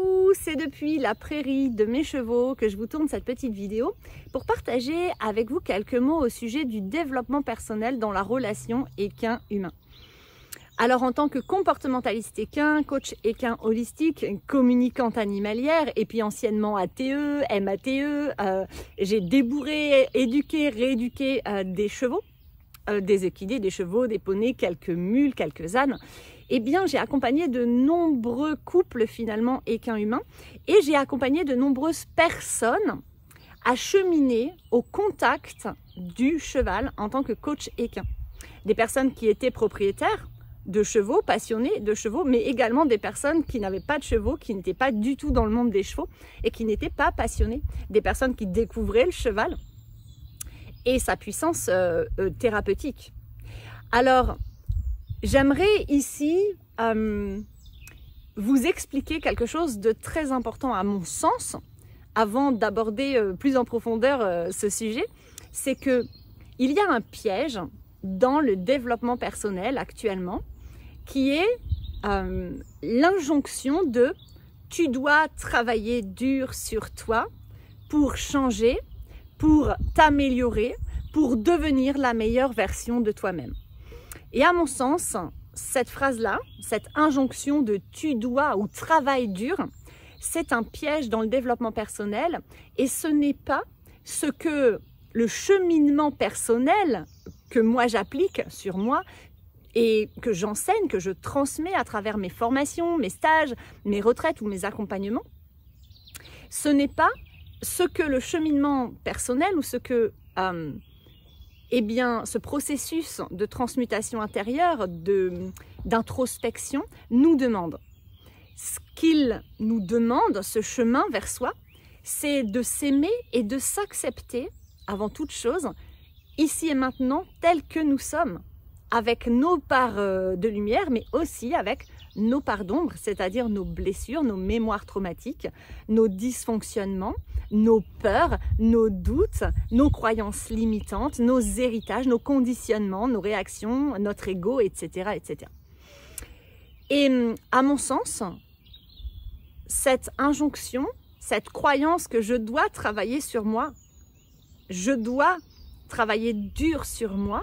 Coucou, c'est depuis la prairie de mes chevaux que je vous tourne cette petite vidéo pour partager avec vous quelques mots au sujet du développement personnel dans la relation équin-humain. Alors en tant que comportementaliste équin, coach équin holistique, communicante animalière et puis anciennement ATE, MATE, j'ai débourré, éduqué, rééduqué des chevaux, des équidés, des chevaux, des poneys, quelques mules, quelques ânes. Eh bien, j'ai accompagné de nombreux couples finalement équins-humains et j'ai accompagné de nombreuses personnes à cheminer au contact du cheval en tant que coach équin. Des personnes qui étaient propriétaires de chevaux, passionnés de chevaux, mais également des personnes qui n'avaient pas de chevaux, qui n'étaient pas du tout dans le monde des chevaux et qui n'étaient pas passionnées. Des personnes qui découvraient le cheval et sa puissance thérapeutique. Alors, j'aimerais ici vous expliquer quelque chose de très important à mon sens, avant d'aborder plus en profondeur ce sujet, c'est que il y a un piège dans le développement personnel actuellement, qui est l'injonction de « tu dois travailler dur sur toi pour changer, pour t'améliorer, pour devenir la meilleure version de toi-même ». Et à mon sens, cette phrase-là, cette injonction de « tu dois » ou « travail dur », c'est un piège dans le développement personnel et ce n'est pas ce que le cheminement personnel que moi j'applique sur moi et que j'enseigne, que je transmets à travers mes formations, mes stages, mes retraites ou mes accompagnements. Ce n'est pas ce que le cheminement personnel ou ce que eh bien, ce processus de transmutation intérieure, d'introspection, nous demande. Ce qu'il nous demande, ce chemin vers soi, c'est de s'aimer et de s'accepter, avant toute chose, ici et maintenant, tels que nous sommes, avec nos parts de lumière, mais aussi avec nos parts d'ombre, c'est-à-dire nos blessures, nos mémoires traumatiques, nos dysfonctionnements, nos peurs, nos doutes, nos croyances limitantes, nos héritages, nos conditionnements, nos réactions, notre ego, etc., etc. Et à mon sens, cette injonction, cette croyance que je dois travailler sur moi, je dois travailler dur sur moi,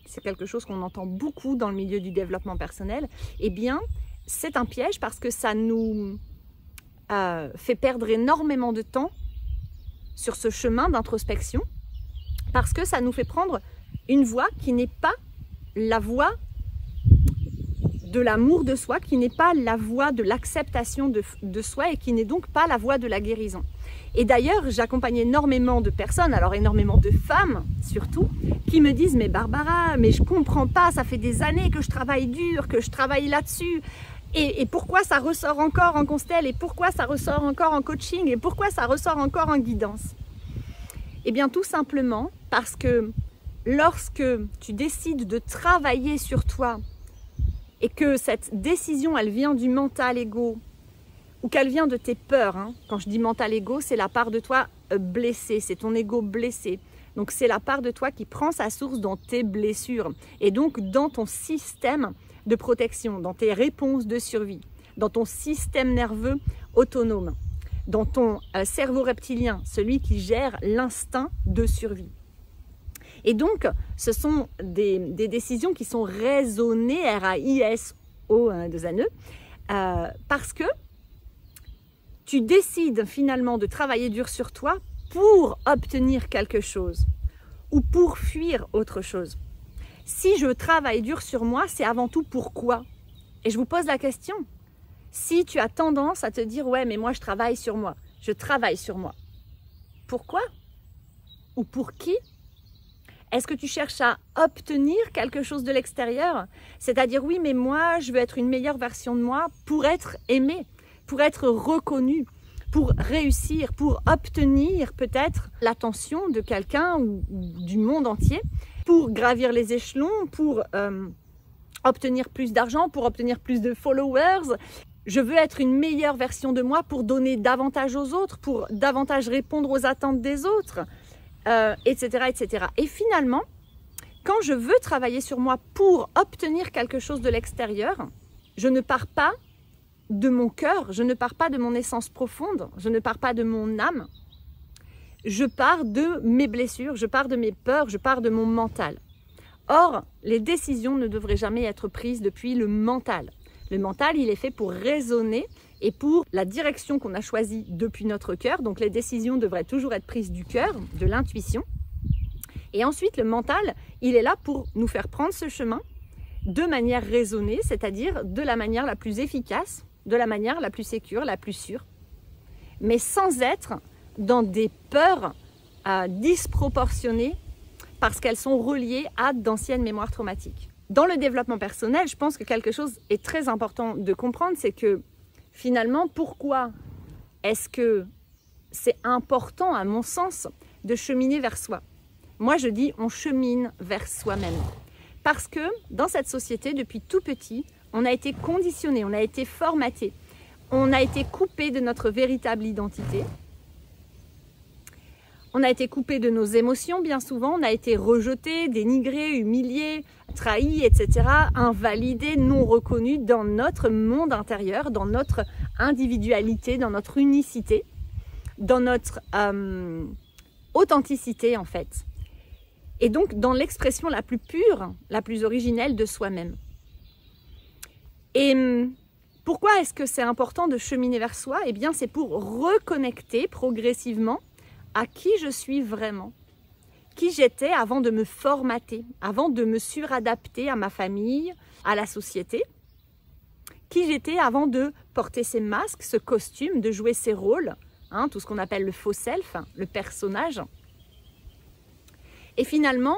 c'est quelque chose qu'on entend beaucoup dans le milieu du développement personnel, eh bien, c'est un piège parce que ça nous fait perdre énormément de temps sur ce chemin d'introspection, parce que ça nous fait prendre une voie qui n'est pas la voie de l'amour de soi, qui n'est pas la voie de l'acceptation de soi et qui n'est donc pas la voie de la guérison. Et d'ailleurs, j'accompagne énormément de personnes, alors énormément de femmes surtout, qui me disent « Mais Barbara, mais je comprends pas, ça fait des années que je travaille dur, que je travaille là-dessus. Et pourquoi ça ressort encore en constelle? Et pourquoi ça ressort encore en coaching? Et pourquoi ça ressort encore en guidance ?» Eh bien, tout simplement parce que lorsque tu décides de travailler sur toi et que cette décision, elle vient du mental ego, ou qu'elle vient de tes peurs, hein. Quand je dis mental ego, c'est la part de toi blessée, c'est ton ego blessé. Donc c'est la part de toi qui prend sa source dans tes blessures et donc dans ton système de protection, dans tes réponses de survie, dans ton système nerveux autonome, dans ton cerveau reptilien, celui qui gère l'instinct de survie. Et donc, ce sont des décisions qui sont raisonnées, R-A-I-S-O-2-N-E, parce que tu décides finalement de travailler dur sur toi pour obtenir quelque chose ou pour fuir autre chose. Si je travaille dur sur moi, c'est avant tout pourquoi? Et je vous pose la question. Si tu as tendance à te dire « Ouais, mais moi je travaille sur moi, je travaille sur moi », pourquoi? Ou pour qui? Est-ce que tu cherches à obtenir quelque chose de l'extérieur? C'est-à-dire, oui, mais moi, je veux être une meilleure version de moi pour être aimée, pour être reconnue, pour réussir, pour obtenir peut-être l'attention de quelqu'un ou du monde entier, pour gravir les échelons, pour obtenir plus d'argent, pour obtenir plus de followers. Je veux être une meilleure version de moi pour donner davantage aux autres, pour davantage répondre aux attentes des autres. Etc., etc. Et finalement, quand je veux travailler sur moi pour obtenir quelque chose de l'extérieur, je ne pars pas de mon cœur, je ne pars pas de mon essence profonde, je ne pars pas de mon âme, je pars de mes blessures, je pars de mes peurs, je pars de mon mental. Or, les décisions ne devraient jamais être prises depuis le mental. Le mental, il est fait pour raisonner et pour la direction qu'on a choisie depuis notre cœur. Donc les décisions devraient toujours être prises du cœur, de l'intuition. Et ensuite, le mental, il est là pour nous faire prendre ce chemin de manière raisonnée, c'est-à-dire de la manière la plus efficace, de la manière la plus sécure, la plus sûre, mais sans être dans des peurs disproportionnées parce qu'elles sont reliées à d'anciennes mémoires traumatiques. Dans le développement personnel, je pense que quelque chose est très important de comprendre, c'est que finalement, pourquoi est-ce que c'est important, à mon sens, de cheminer vers soi? Moi, je dis on chemine vers soi-même. Parce que dans cette société, depuis tout petit, on a été conditionné, on a été formaté, on a été coupé de notre véritable identité. On a été coupé de nos émotions bien souvent, on a été rejeté, dénigré, humilié, trahi, etc., invalidé, non reconnu dans notre monde intérieur, dans notre individualité, dans notre unicité, dans notre authenticité en fait. Et donc dans l'expression la plus pure, la plus originelle de soi-même. Et pourquoi est-ce que c'est important de cheminer vers soi? Eh bien c'est pour reconnecter progressivement à qui je suis vraiment, qui j'étais avant de me formater, avant de me suradapter à ma famille, à la société, qui j'étais avant de porter ces masques, ce costume, de jouer ces rôles, hein, tout ce qu'on appelle le faux self, le personnage. Et finalement,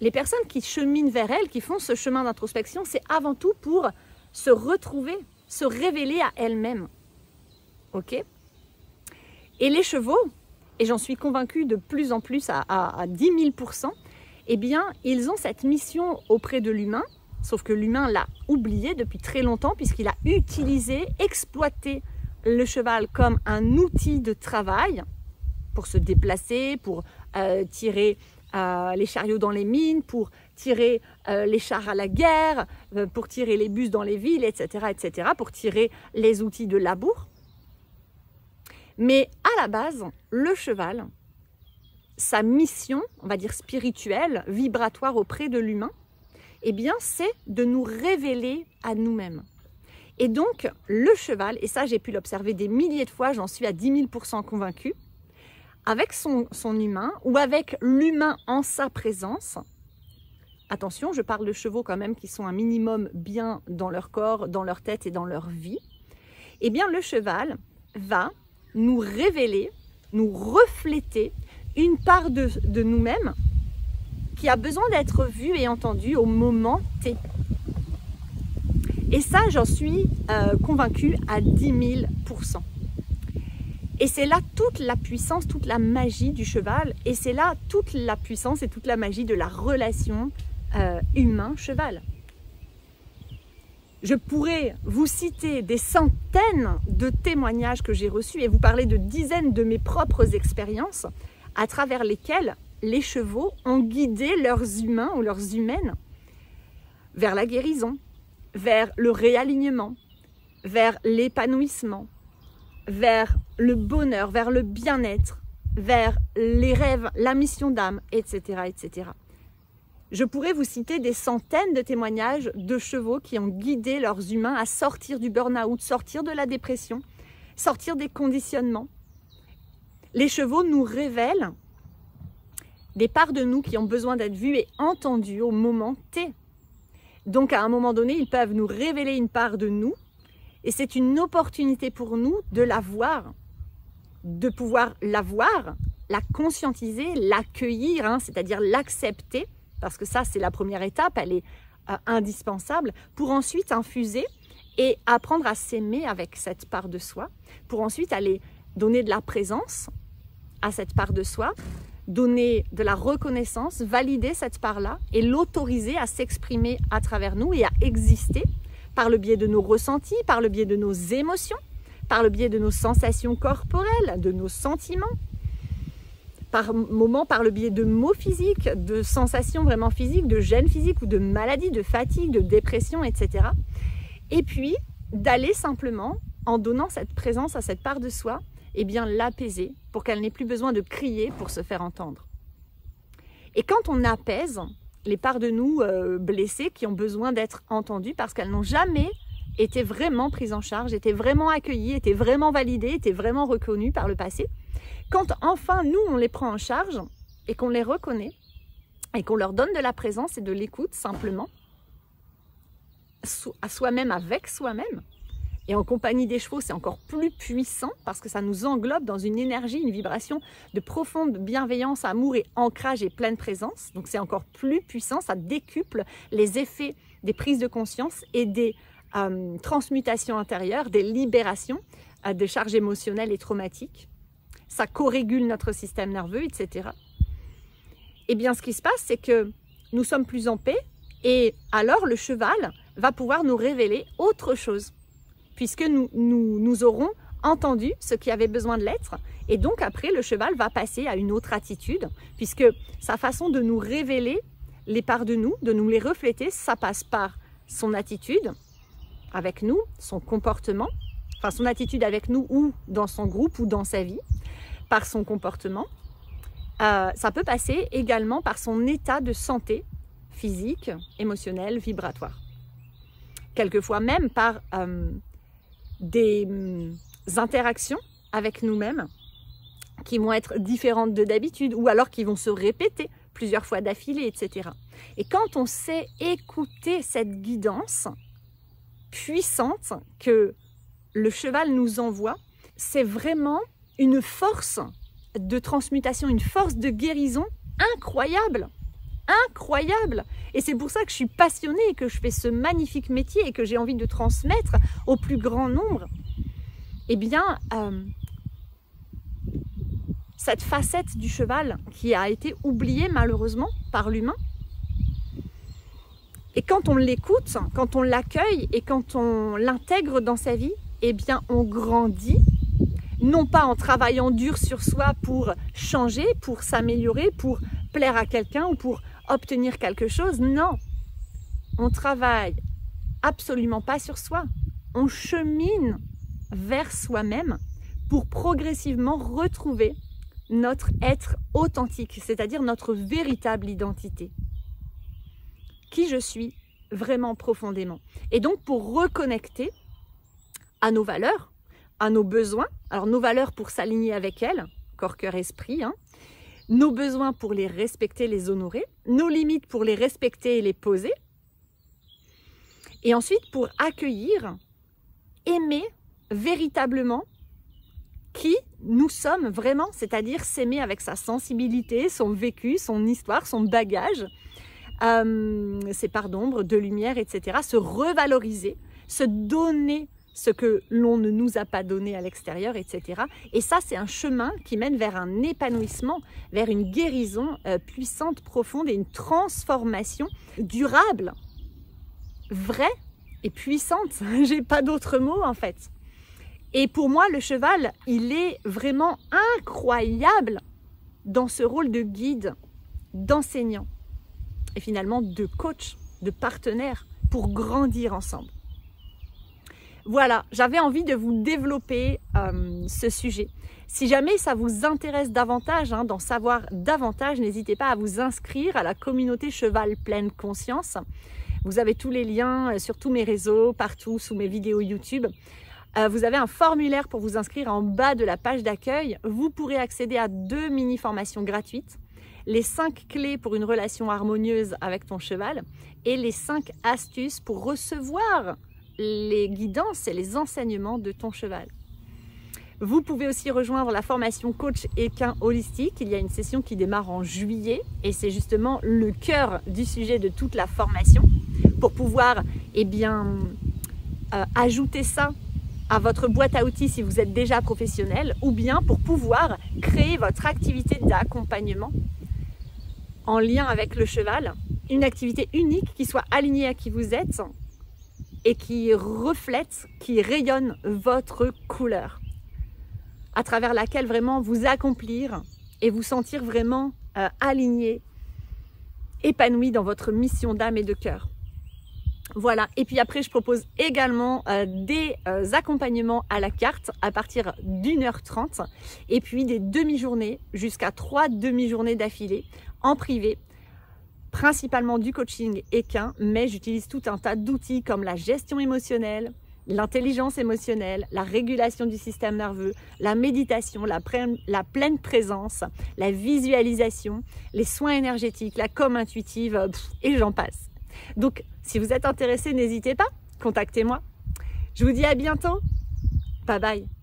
les personnes qui cheminent vers elles, qui font ce chemin d'introspection, c'est avant tout pour se retrouver, se révéler à elles-mêmes. Ok? Et les chevaux, et j'en suis convaincue de plus en plus à 10 000%, eh bien, ils ont cette mission auprès de l'humain, sauf que l'humain l'a oublié depuis très longtemps puisqu'il a utilisé, exploité le cheval comme un outil de travail pour se déplacer, pour tirer les chariots dans les mines, pour tirer les chars à la guerre, pour tirer les bus dans les villes, etc., etc., pour tirer les outils de labour. Mais à la base, le cheval, sa mission, on va dire spirituelle, vibratoire auprès de l'humain, eh bien, c'est de nous révéler à nous-mêmes. Et donc, le cheval, et ça j'ai pu l'observer des milliers de fois, j'en suis à 10 000% convaincue, avec son humain ou avec l'humain en sa présence, attention, je parle de chevaux quand même qui sont un minimum bien dans leur corps, dans leur tête et dans leur vie, eh bien le cheval va nous révéler, nous refléter une part de nous-mêmes qui a besoin d'être vue et entendue au moment T. Et ça, j'en suis convaincue à 10 000%. Et c'est là toute la puissance, toute la magie du cheval, et c'est là toute la puissance et toute la magie de la relation humain-cheval. Je pourrais vous citer des centaines de témoignages que j'ai reçus et vous parler de dizaines de mes propres expériences à travers lesquelles les chevaux ont guidé leurs humains ou leurs humaines vers la guérison, vers le réalignement, vers l'épanouissement, vers le bonheur, vers le bien-être, vers les rêves, la mission d'âme, etc., etc. Je pourrais vous citer des centaines de témoignages de chevaux qui ont guidé leurs humains à sortir du burn-out, sortir de la dépression, sortir des conditionnements. Les chevaux nous révèlent des parts de nous qui ont besoin d'être vues et entendues au moment T. Donc à un moment donné, ils peuvent nous révéler une part de nous et c'est une opportunité pour nous de la voir, de pouvoir la voir, la conscientiser, l'accueillir, hein, c'est-à-dire l'accepter, parce que ça c'est la première étape, elle est indispensable, pour ensuite infuser et apprendre à s'aimer avec cette part de soi, pour ensuite aller donner de la présence à cette part de soi, donner de la reconnaissance, valider cette part-là et l'autoriser à s'exprimer à travers nous et à exister par le biais de nos ressentis, par le biais de nos émotions, par le biais de nos sensations corporelles, de nos sentiments, par moments par le biais de mots physiques, de sensations vraiment physiques, de gêne physique ou de maladie, de fatigue, de dépression, etc. Et puis, d'aller simplement, en donnant cette présence à cette part de soi, eh bien l'apaiser pour qu'elle n'ait plus besoin de crier pour se faire entendre. Et quand on apaise les parts de nous blessées qui ont besoin d'être entendues parce qu'elles n'ont jamais été vraiment prises en charge, étaient vraiment accueillies, étaient vraiment validées, étaient vraiment reconnues par le passé, quand enfin nous on les prend en charge et qu'on les reconnaît et qu'on leur donne de la présence et de l'écoute simplement, à soi-même, avec soi-même, et en compagnie des chevaux, c'est encore plus puissant parce que ça nous englobe dans une énergie, une vibration de profonde bienveillance, amour et ancrage et pleine présence. Donc c'est encore plus puissant, ça décuple les effets des prises de conscience et des transmutations intérieures, des libérations de charges émotionnelles et traumatiques. Ça co-régule notre système nerveux, etc. Et bien ce qui se passe, c'est que nous sommes plus en paix et alors le cheval va pouvoir nous révéler autre chose, puisque nous aurons entendu ce qui avait besoin de l'être. Et donc après, le cheval va passer à une autre attitude, puisque sa façon de nous révéler les parts de nous les refléter, ça passe par son attitude avec nous, son comportement, enfin son attitude avec nous ou dans son groupe ou dans sa vie, par son comportement. Ça peut passer également par son état de santé physique, émotionnel, vibratoire. Quelquefois même par des interactions avec nous-mêmes qui vont être différentes de d'habitude ou alors qui vont se répéter plusieurs fois d'affilée, etc. Et quand on sait écouter cette guidance puissante que le cheval nous envoie, c'est vraiment une force de transmutation, une force de guérison incroyable. Incroyable! Et c'est pour ça que je suis passionnée et que je fais ce magnifique métier et que j'ai envie de transmettre au plus grand nombre. Eh bien, cette facette du cheval qui a été oubliée malheureusement par l'humain, et quand on l'écoute, quand on l'accueille et quand on l'intègre dans sa vie, eh bien on grandit, non pas en travaillant dur sur soi pour changer, pour s'améliorer, pour plaire à quelqu'un ou pour obtenir quelque chose, non. On travaille absolument pas sur soi. On chemine vers soi-même pour progressivement retrouver notre être authentique, c'est-à-dire notre véritable identité. Qui je suis vraiment profondément. Et donc pour reconnecter à nos valeurs, à nos besoins, alors nos valeurs pour s'aligner avec elles, corps, cœur, esprit, nos besoins pour les respecter, les honorer, nos limites pour les respecter et les poser, et ensuite pour accueillir, aimer véritablement qui nous sommes vraiment, c'est-à-dire s'aimer avec sa sensibilité, son vécu, son histoire, son bagage, ses parts d'ombre, de lumière, etc. Se revaloriser, se donner ce que l'on ne nous a pas donné à l'extérieur, etc. Et ça, c'est un chemin qui mène vers un épanouissement, vers une guérison puissante, profonde et une transformation durable, vraie et puissante. J'ai pas d'autre mot en fait. Et pour moi, le cheval, il est vraiment incroyable dans ce rôle de guide, d'enseignant et finalement de coach, de partenaire pour grandir ensemble. Voilà, j'avais envie de vous développer ce sujet. Si jamais ça vous intéresse davantage, d'en savoir davantage, n'hésitez pas à vous inscrire à la communauté Cheval Pleine Conscience. Vous avez tous les liens sur tous mes réseaux, partout, sous mes vidéos YouTube. Vous avez un formulaire pour vous inscrire en bas de la page d'accueil. Vous pourrez accéder à 2 mini-formations gratuites. Les 5 clés pour une relation harmonieuse avec ton cheval et les 5 astuces pour recevoir les guidances et les enseignements de ton cheval. Vous pouvez aussi rejoindre la formation coach équin holistique. Il y a une session qui démarre en juillet et c'est justement le cœur du sujet de toute la formation pour pouvoir ajouter ça à votre boîte à outils si vous êtes déjà professionnel ou bien pour pouvoir créer votre activité d'accompagnement en lien avec le cheval, une activité unique qui soit alignée à qui vous êtes et qui reflète, qui rayonne votre couleur, à travers laquelle vraiment vous accomplir et vous sentir vraiment aligné, épanoui dans votre mission d'âme et de cœur. Voilà, et puis après je propose également des accompagnements à la carte à partir d'1h30 et puis des demi-journées jusqu'à 3 demi-journées d'affilée en privé, principalement du coaching équin, mais j'utilise tout un tas d'outils comme la gestion émotionnelle, l'intelligence émotionnelle, la régulation du système nerveux, la méditation, la pleine présence, la visualisation, les soins énergétiques, la com intuitive, et j'en passe. Donc, si vous êtes intéressé, n'hésitez pas, contactez-moi. Je vous dis à bientôt. Bye bye.